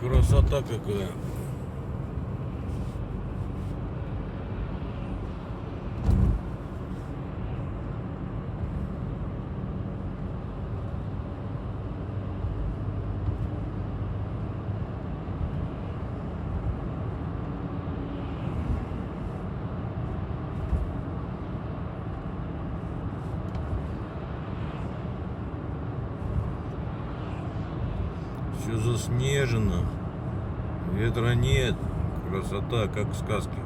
Красота какая. Все заснежено, ветра нет, красота, как в сказке.